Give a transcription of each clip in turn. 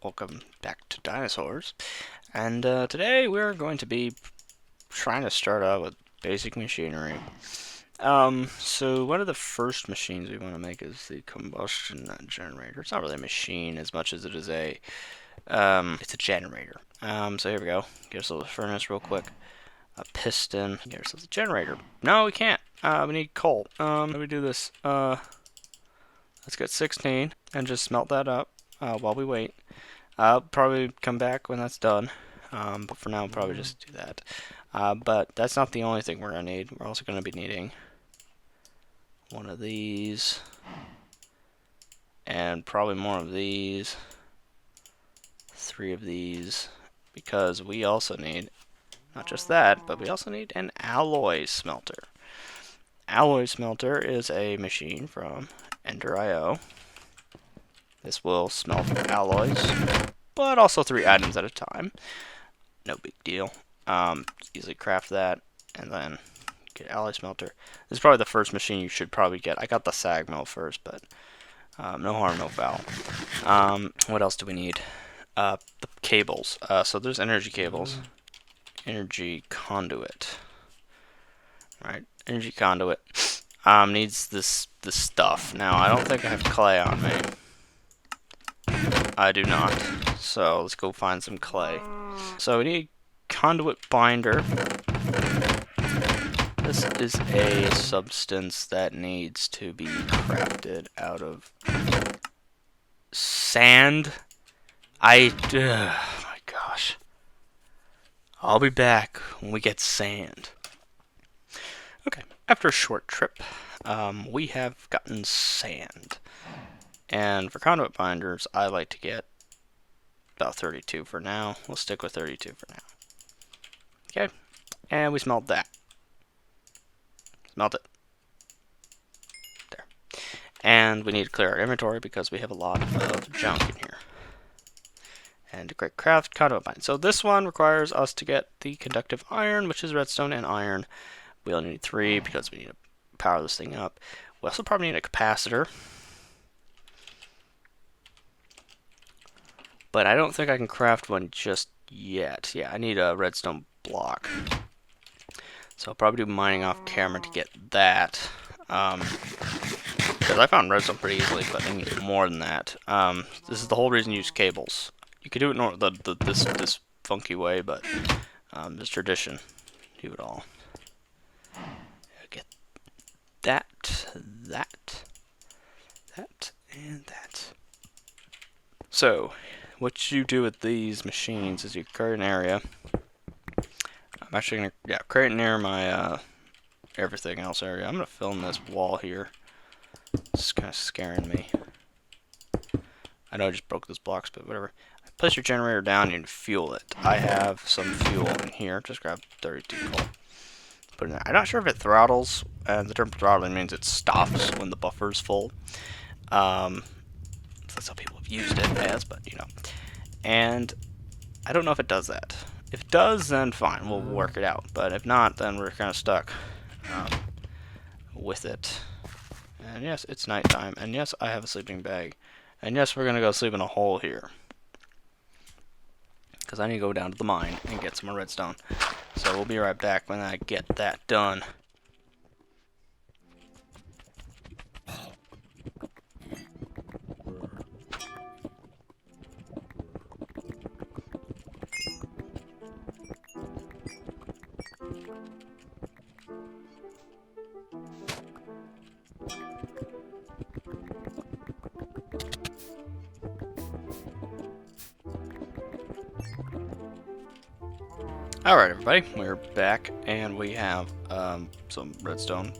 welcome back to Dinosaurs. And today we're going to be trying to start out with basic machinery. So one of the first machines we want to make is the combustion generator. It's not really a machine as much as it is it's a generator. So here we go. Get ourselves a furnace real quick. A piston. Get ourselves a generator. No, we can't. We need coal. How do we do this? Let's get 16 and just smelt that up while we wait. I'll probably come back when that's done, but for now, we'll probably just do that. But that's not the only thing we're going to need. We're also going to be needing one of these, and probably more of these, 3 of these, because we also need, not just that, but we also need an alloy smelter. Alloy smelter is a machine from Ender.io. This will smelt alloys, but also 3 items at a time. No big deal. Easily craft that, and then get alloy smelter. This is probably the first machine you should probably get. I got the sag mill first, but no harm, no foul. What else do we need? The cables. So there's energy cables. Energy conduit. Right, energy conduit. Needs this stuff. Now, I don't think I have clay on me. I do not. So, let's go find some clay. So, we need conduit binder. This is a substance that needs to be crafted out of sand. Oh my gosh. I'll be back when we get sand. Okay, after a short trip, we have gotten sand. And for conduit binders, I like to get about 32 for now. We'll stick with 32 for now. Okay, and we smelt that. Smelt it. There. And we need to clear our inventory because we have a lot of junk in here. And to craft conduit bind. So this one requires us to get the conductive iron, which is redstone and iron. We only need 3 because we need to power this thing up. We also probably need a capacitor. But I don't think I can craft one just yet. Yeah, I need a redstone block. So I'll probably do mining off camera to get that. Because I found redstone pretty easily, but I need more than that. This is the whole reason you use cables. You could do it this funky way, but this tradition. Do it all. Get that, and that. So, what you do with these machines is you create an area. I'm actually going to create near my everything else area. I'm going to fill in this wall here. It's kind of scaring me. I know I just broke those blocks, but whatever. Place your generator down and fuel it. I have some fuel in here. Just grab 32 coal. Put it in there. I'm not sure if it throttles, and the term throttling means it stops when the buffer is full. That's how people have used it as, but you know. And I don't know if it does that. If it does, then fine, we'll work it out. But if not, then we're kind of stuck with it. And yes, it's nighttime. And yes, I have a sleeping bag. And yes, we're gonna go sleep in a hole here. Because I need to go down to the mine and get some more redstone. So we'll be right back when I get that done. Alright everybody, we're back and we have some redstone.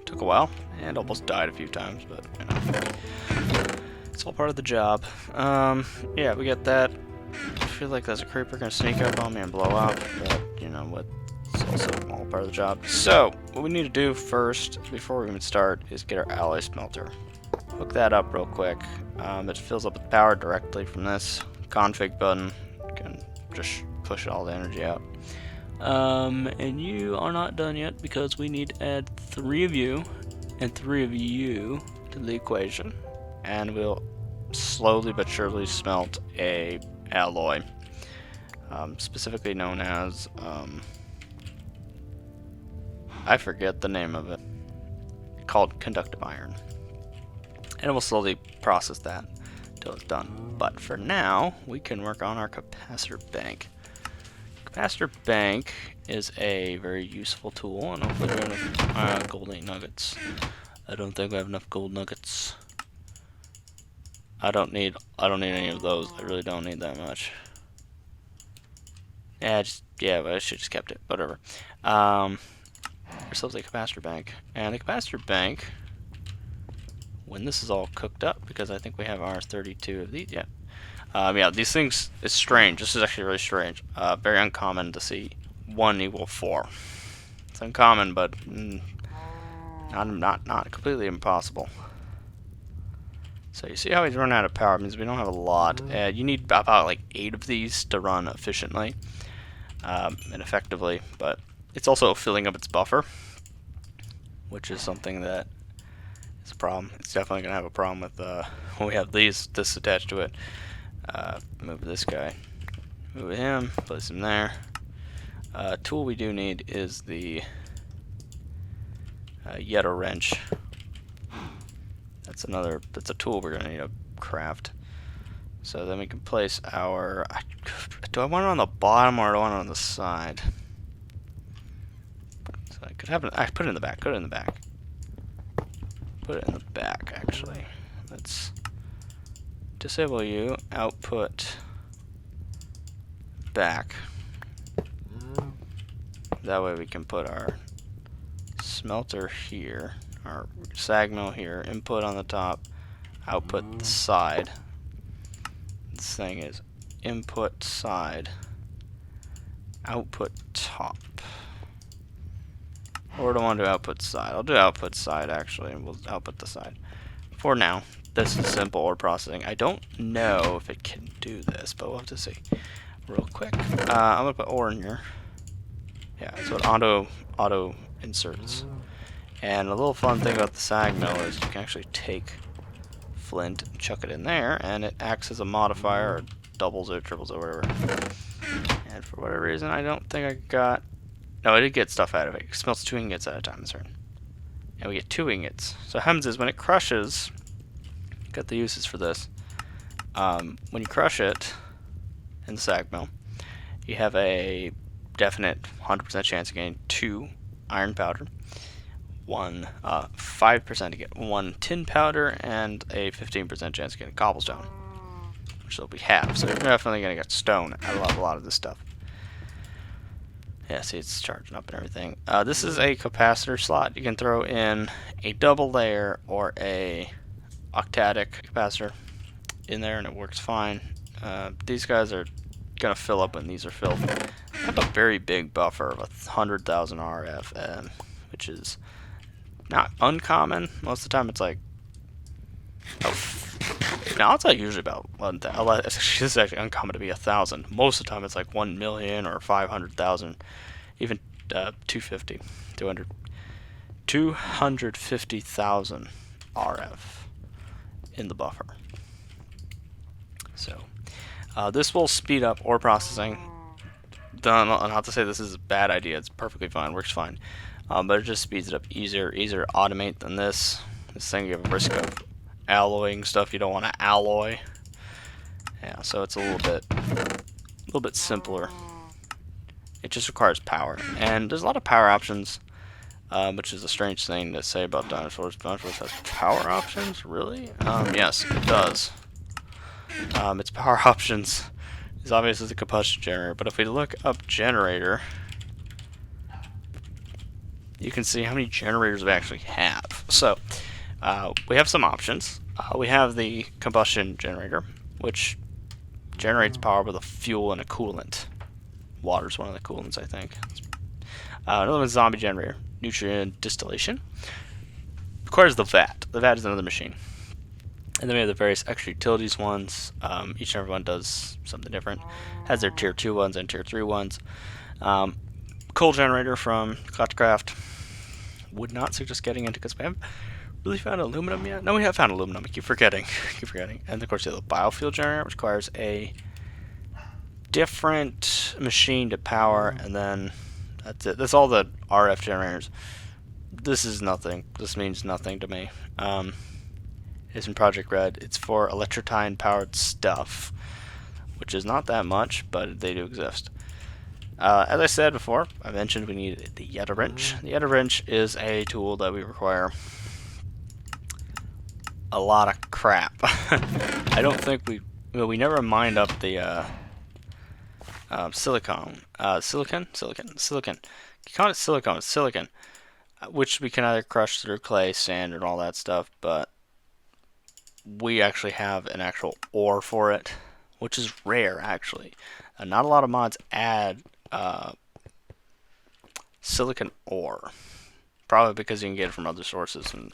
Took a while and almost died a few times, but you know, it's all part of the job. Yeah, we got that. I feel like there's a creeper gonna sneak up on me and blow up, but you know what, it's also all part of the job. So, what we need to do first, before we even start, is get our alloy smelter. Hook that up real quick. It fills up with power directly from this config button. You can just push all the energy out. And you are not done yet because we need to add 3 of you and 3 of you to the equation, and we'll slowly but surely smelt a alloy, specifically known as, I forget the name of it, called conductive iron. And we'll slowly process that until it's done. But for now, we can work on our capacitor bank. Capacitor bank is a very useful tool, and hopefully we have enough gold nuggets. I don't think we have enough gold nuggets. I don't need any of those. I really don't need that much. Yeah, but I should just kept it. Whatever. Ourselves a capacitor bank, and the capacitor bank, when this is all cooked up, because I think we have our 32 of these. Yeah. Yeah, these things, it's strange. This is actually really strange. Very uncommon to see 1 equal 4. It's uncommon, but not completely impossible. So you see how he's run out of power. It means we don't have a lot. You need about like 8 of these to run efficiently and effectively, but it's also filling up its buffer, which is something that is a problem. It's definitely going to have a problem with when we have this attached to it. Move this guy. Move him. Place him there. Tool we do need is the Yetto wrench. That's a tool we're going to need to craft. So then we can place our... Do I want it on the bottom or do I want it on the side? So I could have it... I put it in the back. Put it in the back. Put it in the back, actually. Let's disable you. Output back. That way we can put our smelter here, our sag mill here, input on the top, output the side. This thing is input side, output top. Or do I want to do output side? I'll do output side actually, and we'll output the side. For now, this is simple ore processing. I don't know if it can do this, but we'll have to see real quick. I'm gonna put ore in here. Yeah, so it auto inserts. And a little fun thing about the sag mill is you can actually take flint and chuck it in there, and it acts as a modifier, or doubles it, triples it, whatever. And for whatever reason, I don't think I got... No, I did get stuff out of it. It smelts 2 ingots at a time, that's right. And we get 2 ingots. So what happens is when it crushes, got the uses for this. When you crush it in the sag mill, you have a definite 100% chance of getting 2 iron powder, 5% to get 1 tin powder, and a 15% chance of getting cobblestone, which we have. So you're definitely going to get stone out of a lot of this stuff. Yeah, see, it's charging up and everything. This is a capacitor slot. You can throw in a double layer or a octadic capacitor in there, and it works fine. These guys are going to fill up when these are filled. I have a very big buffer of 100,000 RF, which is not uncommon. Most of the time it's like... Now it's like usually about 1,000. This is actually uncommon to be 1,000. Most of the time it's like 1 million or 500,000, even 250,000 RF in the buffer. So this will speed up ore processing. Not to say this is a bad idea. It's perfectly fine. Works fine. But it just speeds it up easier to automate than this. This thing you have a risk of alloying stuff you don't want to alloy. Yeah, so it's a little bit simpler. It just requires power, and there's a lot of power options, which is a strange thing to say about Dinosaurs. Dinosaurs has power options, really? Yes, it does. Its power options is obviously the combustion generator, but if we look up generator, you can see how many generators we actually have. So we have some options. We have the combustion generator, which generates power with a fuel and a coolant. Water's one of the coolants, I think. Another one's zombie generator. Nutrient distillation. Requires the vat. The vat is another machine. And then we have the various extra utilities ones. Each and every one does something different. Has their tier 2 ones and tier 3 ones. Coal generator from Craft. Would not suggest getting into because we have Really found aluminum yet? No, we have found aluminum. I keep forgetting. keep forgetting. And of course, the biofuel generator, which requires a different machine to power, and then that's it. That's all the RF generators. This is nothing. This means nothing to me. It's in Project Red. It's for electrotine powered stuff, which is not that much, but they do exist. As I said before, I mentioned we need the Yeta wrench. The Yeta wrench is a tool that we require a lot of crap. I don't think we never mined up the silicon. Silicon. You call it silicon. It's silicon, which we can either crush through clay, sand, and all that stuff. But we actually have an actual ore for it, which is rare actually. Not a lot of mods add silicon ore, probably because you can get it from other sources. And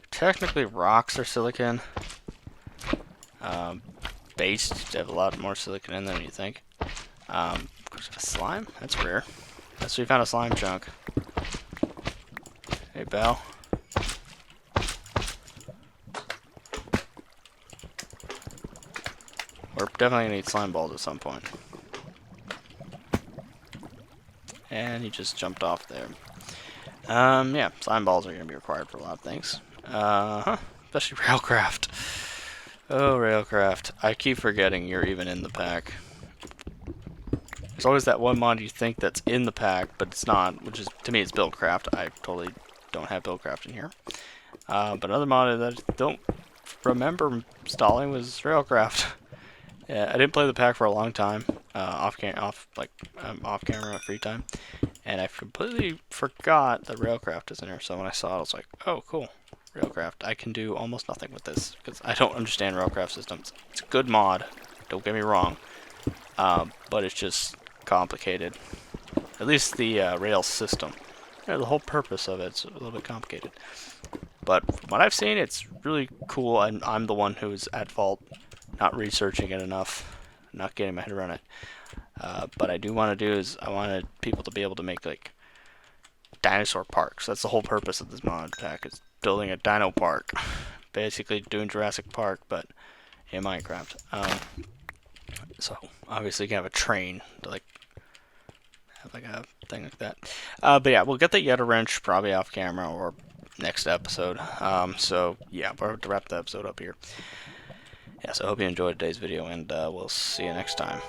technically, rocks are silicon. Based have a lot more silicon in them than you think. Of course, a slime. That's rare. So we found a slime chunk. Hey, Belle. We're definitely gonna need slime balls at some point. And he just jumped off there. Yeah, slime balls are gonna be required for a lot of things. Especially railcraft. Oh, railcraft. I keep forgetting you're even in the pack. There's always that one mod you think that's in the pack, but it's not, which is, to me, it's Buildcraft. I totally don't have Buildcraft in here. But another mod that I don't remember installing was Railcraft. Yeah, I didn't play the pack for a long time, off camera, my free time, and I completely forgot that Railcraft is in here. So when I saw it, I was like, "Oh, cool, Railcraft! I can do almost nothing with this because I don't understand Railcraft systems. It's a good mod, don't get me wrong, but it's just complicated. At least the rail system, the whole purpose of it's a little bit complicated. But from what I've seen, it's really cool, and I'm the one who's at fault. Not researching it enough, not getting my head around it. But I do want to do is I wanted people to be able to make like dinosaur parks. That's the whole purpose of this mod pack, is building a dino park. Basically doing Jurassic Park, but in Minecraft. So obviously you can have a train to like have like a thing like that. But yeah, we'll get the Yeta wrench probably off camera or next episode. So yeah, we're to wrap the episode up here. Yeah, so I hope you enjoyed today's video, and we'll see you next time.